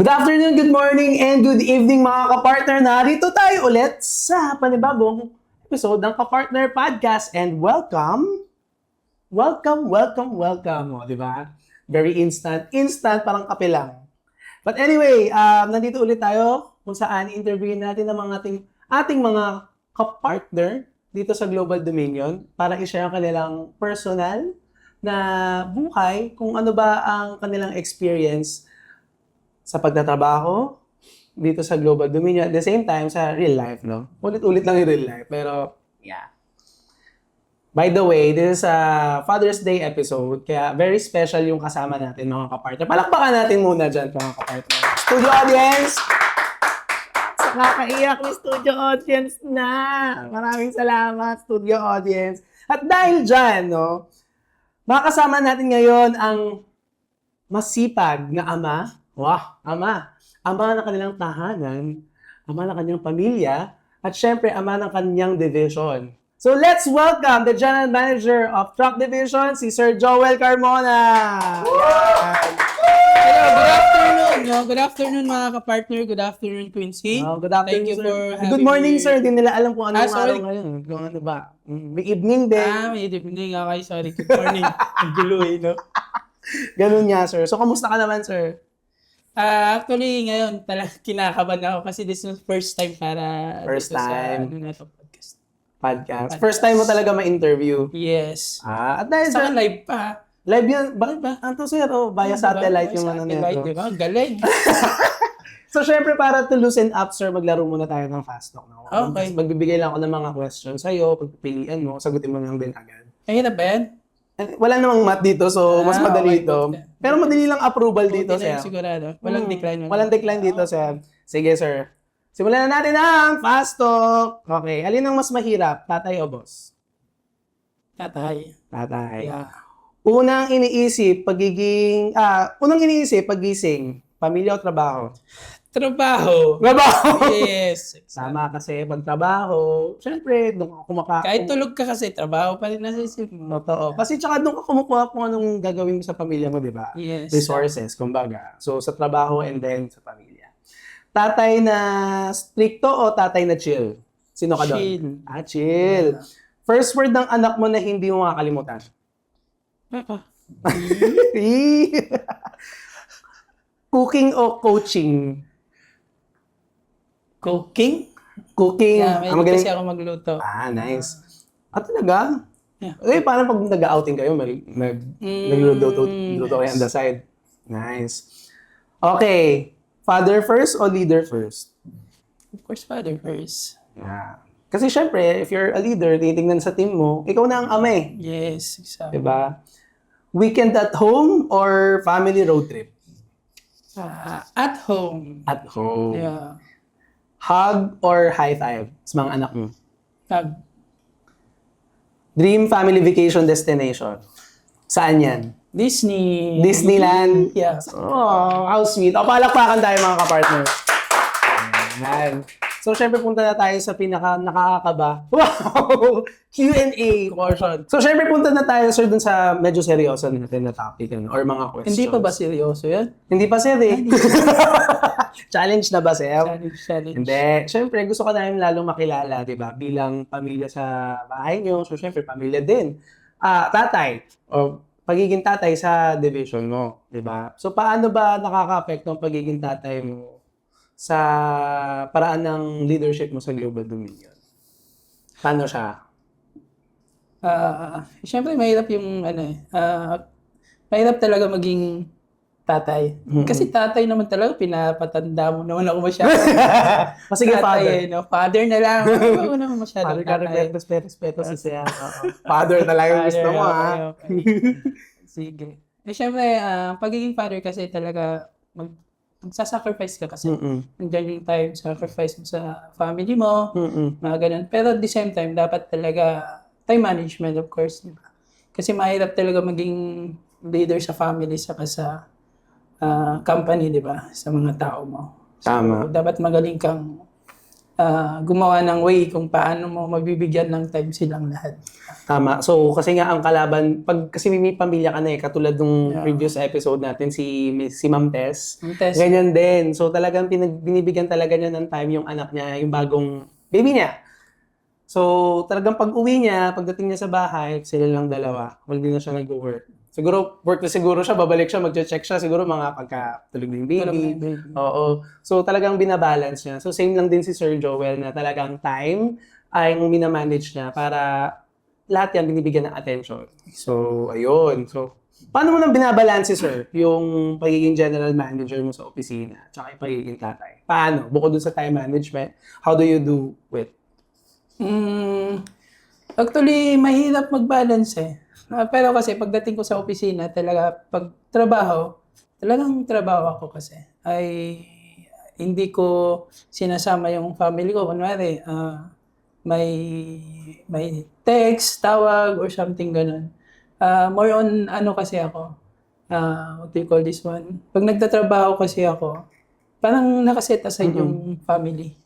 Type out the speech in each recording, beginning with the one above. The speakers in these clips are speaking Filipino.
Good afternoon, good morning, and good evening mga kapartner. Narito tayo ulit sa panibagong episode ng Kapartner Podcast. And welcome, O, di ba? Very instant, parang kape lang. But anyway, nandito ulit tayo kung saan interviewin natin ang ating mga kapartner dito sa Global Dominion para i-share ang kanilang personal na buhay, kung ano ba ang kanilang experience sa pagtatrabaho dito sa Global Dominion, at the same time sa real life, no? Ulit-ulit lang yung real life, pero yeah. By the way, this is a Father's Day episode, kaya very special yung kasama natin, mga kapartner. Palakpakan natin muna dyan, mga kapartner. Studio audience! Sa kakaiyak ni studio audience na! Maraming salamat, studio audience. At dahil dyan, no, makakasama natin ngayon ang masipag na ama. Wow, ama. Ama ng kanilang tahanan, ama ng kanyang pamilya, at syempre, ama ng kanyang division. So let's welcome the General Manager of Truck Division, si Sir Joel Carmona. Hello, good afternoon. Good afternoon mga kapartner. Good afternoon, Quincy. Good afternoon, Thank you sir. for having Good morning, me. sir. Hindi nila alam kung anong sorry. araw ngayon. Kung ano ba. May evening din. May evening. Okay, sorry. Good morning. Ang gulo no? Ganun nga, sir. So, kamusta ka naman, sir? Actually, ngayon, talagang kinakabahan ako kasi this is first time para First dito time. Sa podcast. Podcast. First time mo talaga ma-interview. Yes. At dahil Saka sa live pa. live yan. Bakit ba? Ano, sir? Via satellite yung ano Satellite, nito. di ba? Galing. So, syempre, para to loosen up, sir, maglaro muna tayo ng fast talk. No? Okay. Magbibigay lang ako ng mga questions sa'yo, pagpipilian mo, sagutin mo lang din agad. Ayun na ba yan? Wala namang math dito, so mas madali okay, ito. good. Pero madali lang approval dito, Buti na sir. yun, sigurado. Walang decline. Walang decline dito, sir. Sige, sir. Simulan na natin ang fast talk. Okay, alin ang mas mahirap, tatay o boss? Tatay. Tatay. Yeah. Unang iniisip, pagising, pamilya o trabaho? Trabaho. Trabaho! Yes. Tama kasi, pag trabaho, syempre, doon ka kumakain. Kahit tulog ka kasi, trabaho pa rin nasa isip mo. Totoo. Kasi tsaka doon ka kumukuha kung anong gagawin mo sa pamilya mo, di ba? Yes. Resources, kumbaga. So, sa trabaho and then sa pamilya. Tatay na stricto o tatay na chill? Sino ka doon? Chill. Chill. First word ng anak mo na hindi mo makakalimutan? Papa. Cooking o coaching? Cooking? Cooking. Yeah, may magaling. kasi ako magluto. Nice. Talaga? Yeah. Paano pag nag-outing kayo, nagluto kayo on the side? Nice. Okay. Father first o leader first? Of course, father first. Yeah. Kasi syempre, if you're a leader, titingnan sa team mo, ikaw na ang ama eh. Yes, exactly. Diba? Weekend at home or family road trip? At home. At home. Yeah. Hug or high five sa mga anak mo? Hug. Dream family vacation destination? Saan yan? Disney. Disneyland? Yeah. Oh, how sweet. Palakpakan tayo mga kapartner. Ayan. So, syempre punta na tayo sa pinaka nakakakaba. Wow! Q&A portion. So, syempre punta na tayo, sir, dun sa medyo seryoso natin na topic or mga questions. Hindi pa ba seryoso yan? Hindi pa, sir, eh. Challenge na ba, sir? Challenge. Hindi. Syempre, gusto ko namin lalong makilala, di ba? Bilang pamilya sa bahay nyo. So, syempre, pamilya din. Tatay. O pagiging tatay sa division mo. Di ba? So, paano ba nakaka-apekto ang pagiging tatay mo sa paraan ng leadership mo sa Global Dominion? Paano siya? Siyempre, mahirap yung mahirap talaga maging tatay. Kasi tatay naman talaga, pinapatanda mo naman ako masyado. Sige, father. Father na lang. Ako naman masyado Father ka tatay. respeto sa siya. Father talaga yung gusto mo, ha? Okay. Sige. Siyempre, pagiging father kasi talaga, magsasacrifice ka kasi. Nandiyan yung time, sacrifice mo sa family mo, mga ganun. Pero at the same time, dapat talaga time management, of course. Diba? Kasi mahirap talaga maging leader sa family saka sa company, di ba? Sa mga tao mo. So, Tama. dapat magaling kang gumawa ng way kung paano mo mabibigyan ng time silang lahat. Tama. So, kasi nga ang kalaban, pag kasi may pamilya ka na katulad nung previous episode natin, si Ma'am Tess, Ang test, ganyan din. So, talagang binibigyan talaga niya ng time yung anak niya, yung bagong baby niya. So, talagang pag-uwi niya, pagdating niya sa bahay, sila lang dalawa. Hindi na siya nag-work. Siguro, work na siguro siya, babalik siya, mag-check siya, siguro mga pagka-tulog ng baby. tulog na yung baby. Oo. So, talagang binabalance niya. So, same lang din si Sir Joel na talagang time ay yung minamanage niya para lahat yan binibigyan ng attention. So, ayun. So, paano mo nang binabalance, sir, yung pagiging general manager mo sa opisina tsaka yung pagiging tatay? Paano? Bukod dun sa time management, how do you do with? Actually, mahirap mag-balance eh. Pero kasi pagdating ko sa opisina, talaga pag trabaho, talagang trabaho ako kasi. Ay hindi ko sinasama yung family ko. Kunwari, may text, tawag, or something ganun. More on ano kasi ako, what do you call this one? Pag nagtatrabaho kasi ako, parang nakaset aside yung family.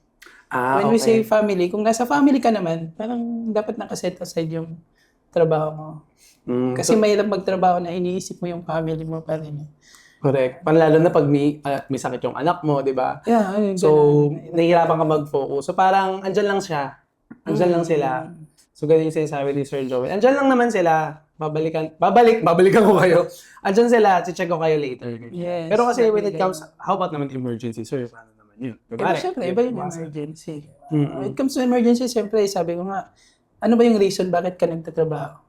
When we say family, kung nasa family ka naman, parang dapat nakaset aside yung trabaho mo. Kasi mahirap magtrabaho na iniisip mo yung family mo pa rin. Correct. Lalo na pag may sakit yung anak mo, di ba? Yeah, ayun, So, nahihirapan ka mag-focus. So, parang andyan lang siya. Andyan lang sila. So, ganyan yung sinasabi ni Sir Joel. Andyan lang naman sila. Babalikan ko kayo. Andyan sila. Check ko kayo later. Yes. Pero kasi when it comes, how about naman emergency, sir? Paano naman yun? Pero syempre, iba yung emergency. When it comes to emergency, syempre, sabi ko nga, ano ba yung reason bakit ka nagtatrabaho?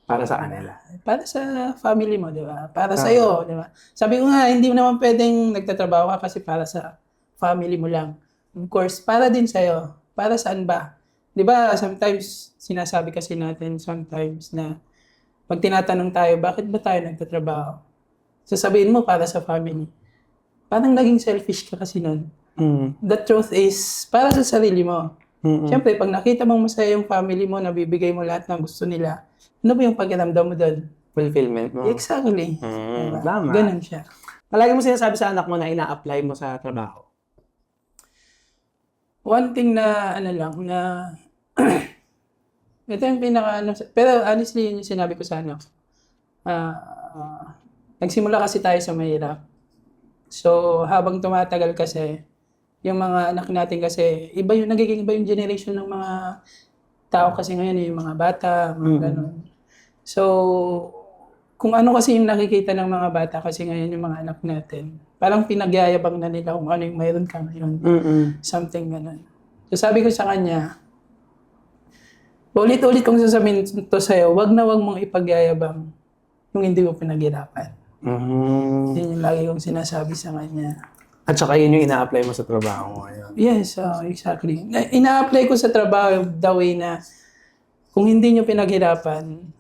Para sa kanila. Para sa family mo, di ba? Para sa'yo, di ba? Sabi ko nga, hindi mo naman pwedeng nagtatrabaho ka kasi para sa family mo lang. Of course, para din sa'yo. Para saan ba? Di ba, sometimes, sinasabi kasi natin sometimes na pag tinatanong tayo, bakit ba tayo nagtatrabaho? Sasabihin mo para sa family. Parang naging selfish ka kasi nun. The truth is, para sa sarili mo. Siyempre, pag nakita mong masaya yung family mo, nabibigay mo lahat ng gusto nila, ano ba yung pakiramdam mo doon? Fulfillment mo. Exactly. Tama. Ganun siya. Palagi mo sinasabi sa anak mo na ina-apply mo sa trabaho. One thing na, ano lang, na, ito yung pinaka, pero honestly, yun yung sinabi ko sa anak. Nagsimula kasi tayo sa mahirap. So, habang tumatagal kasi, yung mga anak natin kasi, nagiging iba yung generation ng mga tao kasi ngayon, yung mga bata, mga ganun. So, kung ano kasi yung nakikita ng mga bata kasi ngayon yung mga anak natin, parang pinagyayabang na nila kung ano yung mayroon ka ngayon. Something ganun. So, sabi ko sa kanya, ulit-ulit kong sasabihin to sa'yo, wag na wag mong ipagyayabang yung hindi mo pinaghirapan. Yun yung lagi kong sinasabi sa kanya. At saka yun yung ina-apply mo sa trabaho mo ngayon. Yes, exactly. Ina-apply ko sa trabaho the way na kung hindi nyo pinaghirapan,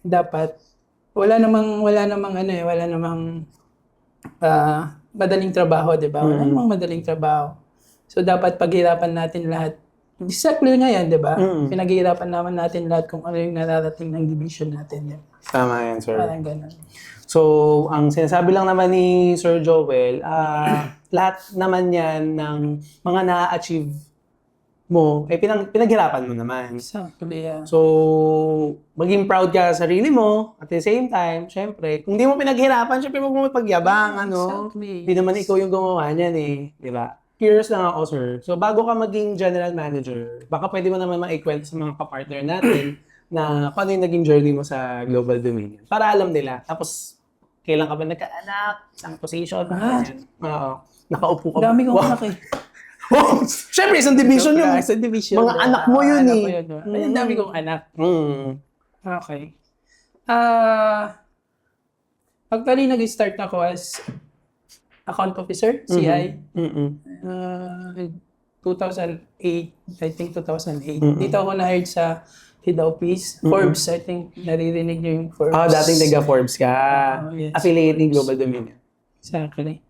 dapat wala namang madaling trabaho, 'di ba? Wala namang madaling trabaho. So dapat paghirapan natin lahat. Exactly nga yan, 'di ba? Pinaghirapan naman natin lahat kung ano yung nararating ng division natin. Tama yan, sir. Parang ganun. So, ang sinasabi lang naman ni Sir Joel, lahat naman yan ng mga na-achieve mo, pinaghirapan mo naman. Exactly, yeah. So, maging proud ka sa sarili mo. At the same time, syempre, kung di mo pinaghirapan, syempre huwag mo mapagyabang, Exactly. Hindi naman ikaw yung gumawa niyan di ba? Curious lang ako, sir. So, bago ka maging general manager, baka pwede mo naman maikwento sa mga kapartner natin na paano yung naging journey mo sa Global Dominion. Para alam nila. Tapos, kailan ka ba nagka-anak? Isang position? Oo. Nakaupo ka. Dami kong anak eh. Oh, syempre, isang division yung Isang division. mga anak mo yun anak eh. ko yun. Ayun, dami kong anak. Okay. Actually, nag-start ako as account officer, CI. 2008, I think 2008. Dito ako na-hired sa head office. Forbes, I think, naririnig niyo yung Forbes. Dating taga-Forbes ka. Yes, Affiliate ni Global Dominion. Exactly.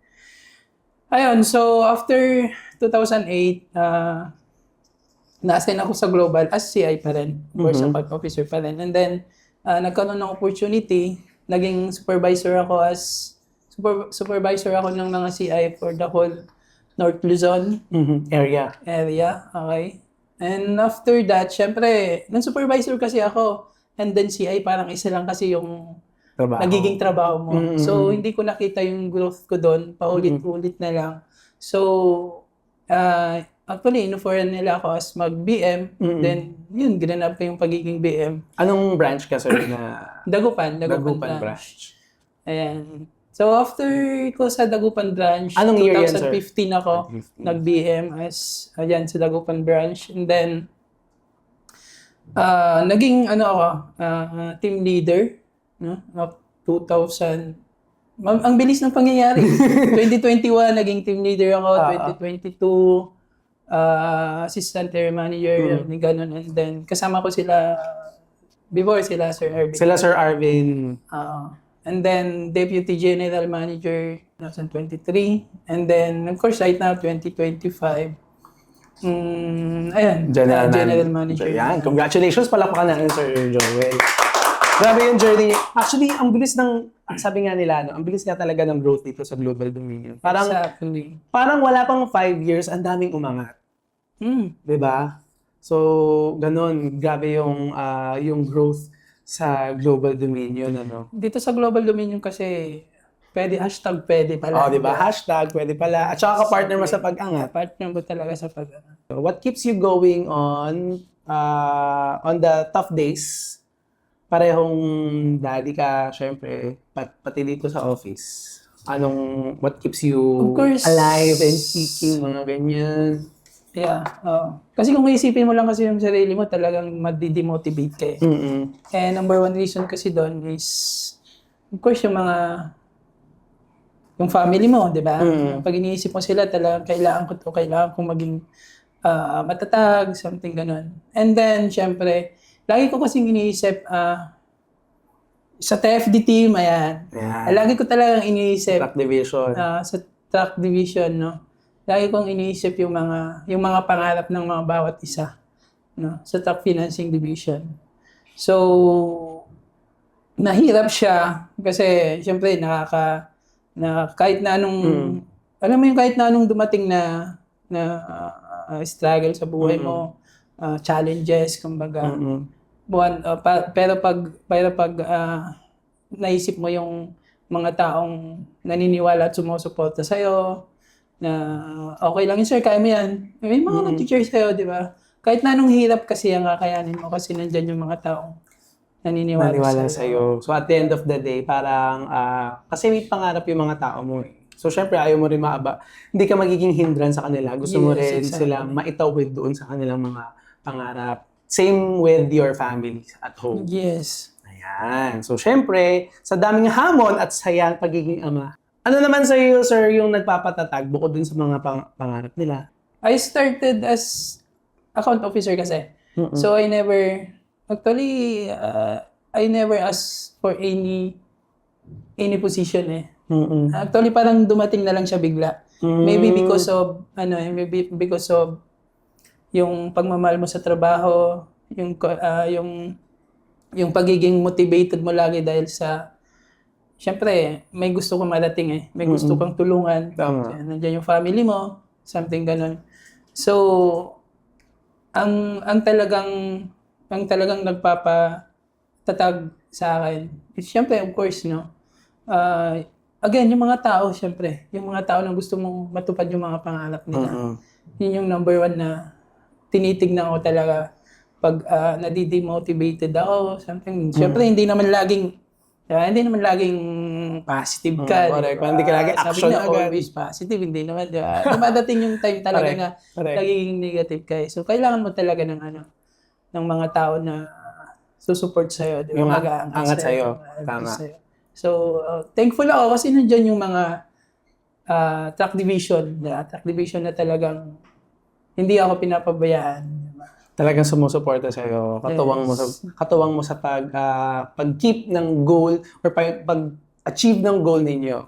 Ayun, so after 2008, na-assign ako sa Global as CI pa rin. Of course, account officer pa rin. And then, nagkaroon ng opportunity. Naging supervisor ako ng mga CI for the whole North Luzon Area. area. Okay. And after that, syempre, nung supervisor kasi ako, and then CI parang isa lang kasi yung Trabaho. nagiging trabaho mo. Mm-mm. So, hindi ko nakita yung growth ko doon. Paulit-ulit na lang. So, actually, inuforan nila ako as mag-BM. Then, yun, ginanap ko yung pagiging BM. Anong branch ka, sir, na Dagupan branch. Ayan. So, after ko sa Dagupan branch, Anong year yan, sir? 2015 ako, 2015. nag-BM as, ayan, sa Dagupan branch. And then, naging, team leader, no? Of 2000, ang bilis ng pangyayari. 2021, naging team leader ako. 2022, assistant area manager, ganun. And then, kasama ko sila, before sila, Sir Irving. Sila Sir Arvin. And then, Deputy General Manager 2023. And then, of course, right now, 2025. Ayan, General Manager. Ayan, congratulations pala pa natin, Sir Joel. Grabe yung journey. Actually, ang bilis ng, sabi nga nila, ang bilis nga talaga ng growth dito sa Global Dominion. Exactly. Parang wala pang 5 years, ang daming umangat. Diba? So, ganun. Grabe yung growth sa Global Dominion, ano. Dito sa Global Dominion kasi, pwede pala. Diba? Hashtag, pwede pala. At saka ka-partner mo sa pag-angat. Partner mo talaga sa pag-angat. So, what keeps you going on the tough days? Parehong daddy ka, syempre, pati dito sa office. What keeps you Of course. alive and kicking, mga ganyan? Yeah. Kasi kung isipin mo lang kasi yung sarili mo, talagang madi-demotivate ka eh. And number one reason kasi doon is, of course, yung family mo, di ba? Pag iniisip mo sila, talagang kailangan kong maging matatag, something ganun. And then, syempre, lagi ko kasing iniisip, sa TFD team, ayan. Lagi ko talagang iniisip, Track division. sa track division, no? Lagi kong iniisip yung mga pangarap ng mga bawat isa, no? Sa track financing division. So, nahirap siya kasi syempre kahit na anong alam mo yung kahit na anong dumating na struggle sa buhay mo, challenges kumbaga. Pero pag naisip mo yung mga taong naniniwala at sumusuporta sa'yo, na okay lang yun, sir, kaya mo yan. May mga nag-teacher sa'yo, di ba? Kahit na anong hirap kasi ang kakayanin mo kasi nandyan yung mga taong naniniwala sa'yo. So at the end of the day, parang, kasi may pangarap yung mga tao mo eh. So syempre ayaw mo rin hindi ka magiging hindran sa kanila. Gusto mo rin sila maitawid doon sa kanilang mga pangarap. Same with your family at home. Yes. Ayan. So syempre, sa daming hamon at saya pagiging ama, ano naman sa iyo, sir, yung nagpapatatag bukod dun sa mga pangarap nila? I started as account officer kasi. So I never asked for any position eh. Actually parang dumating na lang siya bigla. Maybe because of yung pagmamahal mo sa trabaho, yung pagiging motivated mo lagi dahil sa siyempre, may gusto kang marating eh. May gusto kang tulungan. Tama. Nandiyan yung family mo, something ganun. So, ang talagang nagpapatatag sa akin is siyempre, of course, no? Again, yung mga tao, siyempre. Yung mga tao na gusto mong matupad yung mga pangarap nila. Yun yung number one na tinitignan ko talaga pag nadidemotivated ako, something. Siyempre, hindi naman laging positive ka. Correct. Hindi ka lagi action sabi na, agad. always positive. Hindi naman. Dumadating yung time talaga na nagiging negative ka. So, kailangan mo talaga ng mga tao na susupport sa'yo. Yung angat sa'yo. Tama. So, thankful ako kasi nandiyan yung mga track division. Track division na talagang hindi ako pinapabayaan. Talagang sumusuporta sa iyo. Katuwang mo sa pag-keep ng goal or pag-achieve ng goal ninyo.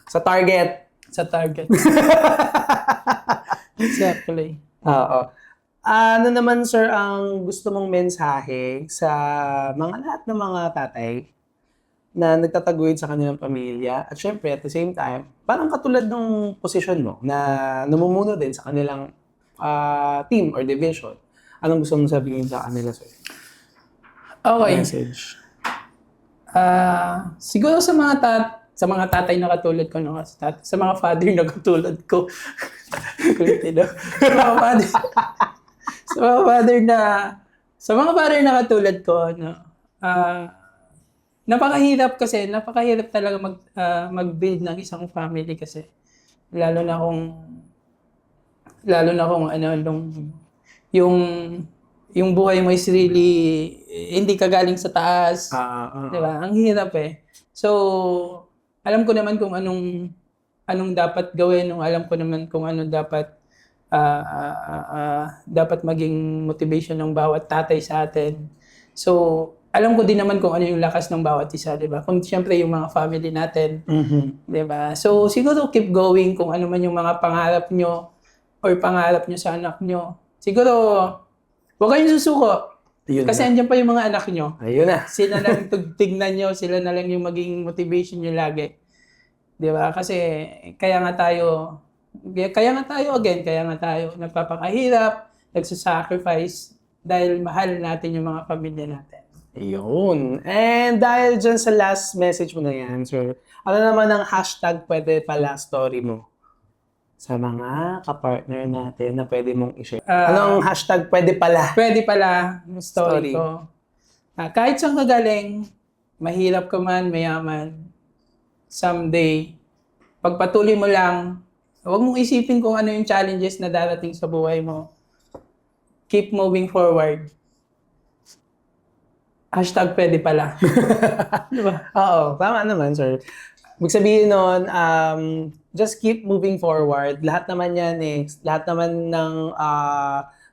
Sa target. Exactly. Oo. Ano naman, sir, ang gusto mong mensahe sa lahat ng mga tatay na nagtataguyod sa kanilang pamilya. At syempre, at the same time, parang katulad ng position mo na namumuno din sa kanilang team or division. Anong gusto mong sabihin sa kanila, sir? Okay. Message. Siguro sa mga tatay na katulad ko, no? Sa mga father na katulad ko. Kulitin, no? Sa mga father na katulad ko, no? Napakahirap talaga mag-build ng isang family kasi lalo na kung yung buhay mo is really hindi ka galing sa taas. Di ba? Ang hirap eh. So, alam ko naman kung anong dapat gawin, alam ko naman kung ano dapat maging motivation ng bawat tatay sa atin. So, alam ko din naman kung ano yung lakas ng bawat isa, di ba? Kung siyempre yung mga family natin, di ba? So, siguro keep going kung ano man yung mga pangarap nyo or pangarap nyo sa anak nyo. Siguro, huwag kayong susuko. Kasi andyan pa yung mga anak nyo. Ayun na. Sila na lang tignan nyo, sila na lang yung maging motivation nyo lagi. Di ba? Kasi kaya nga tayo nagpapakahirap, nagsasacrifice dahil mahal natin yung mga pamilya natin. Ayun. And dahil dyan sa last message mo na yan, sir, ano naman ang hashtag pwede pala story mo sa mga kapartner natin na pwede mong i-share? Anong hashtag pwede pala? Pwede pala yung story ko. Kahit saan ka galing, mahirap ka man, mayaman, someday, pagpatuloy mo lang, huwag mong isipin kung ano yung challenges na darating sa buhay mo. Keep moving forward. Hashtag pwede pala. Diba? Oo, tama naman, sir. Ibig sabihin nun, just keep moving forward. Lahat naman yan lahat naman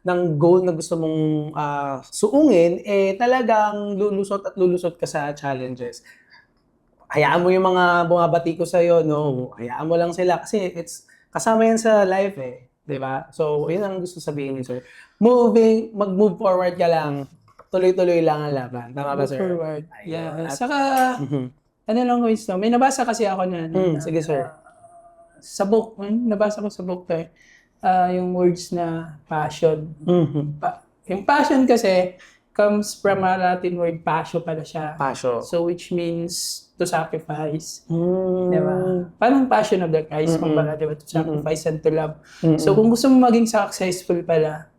ng goal na gusto mong suungin, talagang lulusot ka sa challenges. Hayaan mo yung mga bumabati ko sa'yo, no? Hayaan mo lang sila kasi kasama yan sa life di ba? So, yun ang gusto sabihin ni sir. Mag-move forward ka lang. Tuloy-tuloy lang ang laban. Tama ba, sir? Forward. Yeah. Saka, ano lang wisdom. May nabasa kasi ako na. Sige, sir. Sa book. Nabasa ko sa book to yung words na passion. Yung passion kasi comes from a Latin word passion pala siya. Passion. So, which means to sacrifice. Diba? Parang passion of the Christ. Kumbaga, diba? To sacrifice and to love. So, kung gusto mo maging successful pala,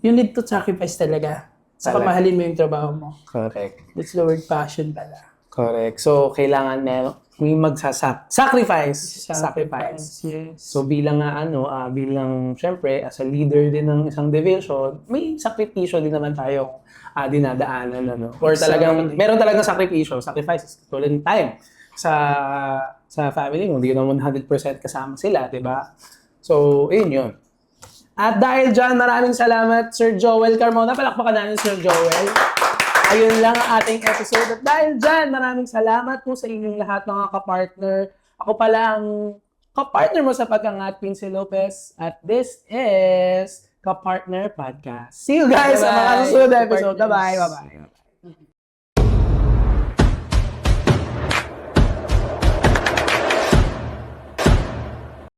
you need to sacrifice talaga. Saka mahalin mo yung trabaho mo. Correct. That's the word passion pala. Correct. So, kailangan may sacrifice. Yes. So, bilang syempre, as a leader din ng isang division, may sakripisyo din naman tayo dinadaanan, Or meron talagang sacrifices. Tulad ng time sa family mo, hindi naman 100% kasama sila, di ba? So, yun. At dahil dyan, maraming salamat, Sir Joel Carmona. Palakpakan namin, Sir Joel. Ayun lang ang ating episode. At dahil dyan, maraming salamat po sa inyong lahat, mga kapartner. Ako pala ang kapartner mo sa Pagkangat, Quincy Lopez. At this is Kapartner Podcast. See you guys sa mga susunod na episode. Bye-bye. Bye-bye.